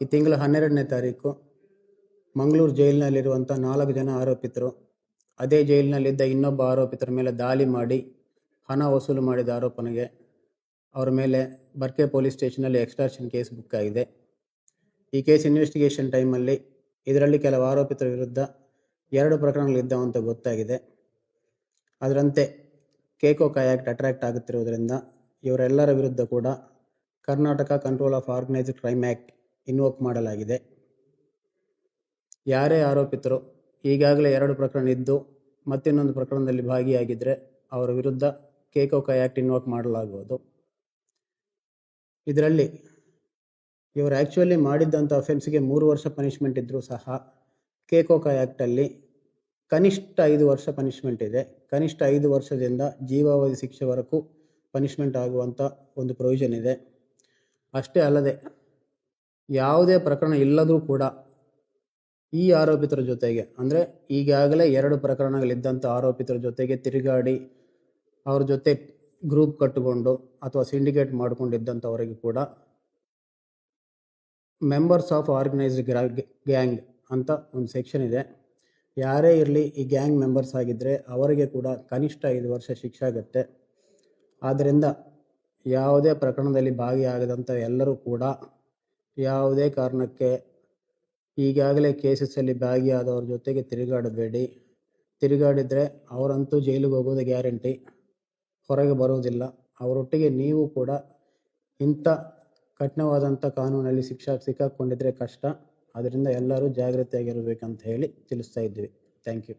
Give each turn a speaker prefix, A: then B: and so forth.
A: ಈ ತಿಂಗಳ 12ನೇ ತಾರೀಕು ಮಂಗಳೂರು ಜೈಲಿನಲ್ಲಿರುವಂಥ 4 ಜನ ಆರೋಪಿತರು ಅದೇ ಜೈಲಿನಲ್ಲಿದ್ದ ಇನ್ನೊಬ್ಬ ಆರೋಪಿತರ ಮೇಲೆ ದಾಳಿ ಮಾಡಿ ಹಣ ವಸೂಲು ಮಾಡಿದ ಆರೋಪನೆಗೆ ಅವರ ಮೇಲೆ ಬರ್ಕೆ ಪೊಲೀಸ್ ಸ್ಟೇಷನಲ್ಲಿ ಎಕ್ಸ್ಟಾರ್ಷನ್ ಕೇಸ್ ಬುಕ್ ಆಗಿದೆ. ಈ ಕೇಸ್ ಇನ್ವೆಸ್ಟಿಗೇಷನ್ ಟೈಮಲ್ಲಿ ಇದರಲ್ಲಿ ಕೆಲವು ಆರೋಪಿತರ ವಿರುದ್ಧ 2 ಪ್ರಕರಣಗಳಿದ್ದಾವಂತ ಗೊತ್ತಾಗಿದೆ. ಅದರಂತೆ ಕೇಕೋಕಾ ಆ್ಯಕ್ಟ್ ಅಟ್ರಾಕ್ಟ್ ಆಗುತ್ತಿರುವುದರಿಂದ ಇವರೆಲ್ಲರ ವಿರುದ್ಧ ಕೂಡ Karnataka control of organised crime act invoke ಮಾಡಲಾಗಿದೆ. ಯಾರೇ ಆರೋಪಿತರು ಈಗಾಗಲೇ 2 ಪ್ರಕರಣ ಇದ್ದು ಮತ್ತಿನ್ನೊಂದು ಪ್ರಕರಣದಲ್ಲಿ ಭಾಗಿಯಾಗಿದ್ದರೆ ಅವರ ವಿರುದ್ಧ ಕೇಕೋಕಾ ಆ್ಯಕ್ಟ್ ಇನ್ವೋಕ್ ಮಾಡಲಾಗುವುದು. ಇದರಲ್ಲಿ ಇವರು ಆ್ಯಕ್ಚುಲಿ ಮಾಡಿದ್ದಂಥ ಅಫೆನ್ಸ್ಗೆ 3 ವರ್ಷ ಪನಿಷ್ಮೆಂಟ್ ಇದ್ದರೂ ಸಹ ಕೇಕೋಕಾ ಆ್ಯಕ್ಟಲ್ಲಿ ಕನಿಷ್ಠ 5 ವರ್ಷ ಪನಿಷ್ಮೆಂಟ್ ಇದೆ. ಕನಿಷ್ಠ 5 ವರ್ಷದಿಂದ ಜೀವಾವಧಿ ಶಿಕ್ಷೆವರೆಗೂ ಪನಿಷ್ಮೆಂಟ್ ಆಗುವಂಥ ಒಂದು ಪ್ರೊವಿಷನ್ ಇದೆ. ಅಷ್ಟೇ ಅಲ್ಲದೆ ಯಾವುದೇ ಪ್ರಕರಣ ಇಲ್ಲದರೂ ಕೂಡ ಈ ಆರೋಪಿತರ ಜೊತೆಗೆ ಅಂದರೆ ಈಗಾಗಲೇ 2 ಪ್ರಕರಣಗಳಿದ್ದಂಥ ಆರೋಪಿತರ ಜೊತೆಗೆ ತಿರುಗಾಡಿ ಅವ್ರ ಜೊತೆ ಗ್ರೂಪ್ ಕಟ್ಟಿಕೊಂಡು ಅಥವಾ ಸಿಂಡಿಕೇಟ್ ಮಾಡಿಕೊಂಡಿದ್ದಂಥವರಿಗೆ ಕೂಡ ಮೆಂಬರ್ಸ್ ಆಫ್ ಆರ್ಗನೈಸ್ಡ್ ಗ್ಯಾಂಗ್ ಅಂತ ಒಂದು ಸೆಕ್ಷನ್ ಇದೆ. ಯಾರೇ ಇರಲಿ ಈ ಗ್ಯಾಂಗ್ ಮೆಂಬರ್ಸ್ ಆಗಿದ್ದರೆ ಅವರಿಗೆ ಕೂಡ ಕನಿಷ್ಠ 5 ವರ್ಷ ಶಿಕ್ಷೆ ಆಗುತ್ತೆ. ಆದ್ದರಿಂದ ಯಾವುದೇ ಪ್ರಕರಣದಲ್ಲಿ ಭಾಗಿಯಾಗದಂಥ ಎಲ್ಲರೂ ಕೂಡ ಯಾವುದೇ ಕಾರಣಕ್ಕೆ ಈಗಾಗಲೇ ಕೇಸಸ್ಸಲ್ಲಿ ಭಾಗಿಯಾದವ್ರ ಜೊತೆಗೆ ತಿರುಗಾಡಬೇಡಿ. ತಿರುಗಾಡಿದರೆ ಅವರಂತೂ ಜೈಲಿಗೆ ಹೋಗೋದು ಗ್ಯಾರಂಟಿ, ಹೊರಗೆ ಬರೋದಿಲ್ಲ. ಅವರೊಟ್ಟಿಗೆ ನೀವು ಕೂಡ ಇಂಥ ಕಠಿಣವಾದಂಥ ಕಾನೂನಲ್ಲಿ ಸಿಕ್ಕಾಕ್ಕೊಂಡಿದ್ರೆ ಕಷ್ಟ. ಅದರಿಂದ ಎಲ್ಲರೂ ಜಾಗ್ರತೆಯಾಗಿರಬೇಕಂತ ಹೇಳಿ ತಿಳಿಸ್ತಾ ಇದ್ವಿ. Thank you.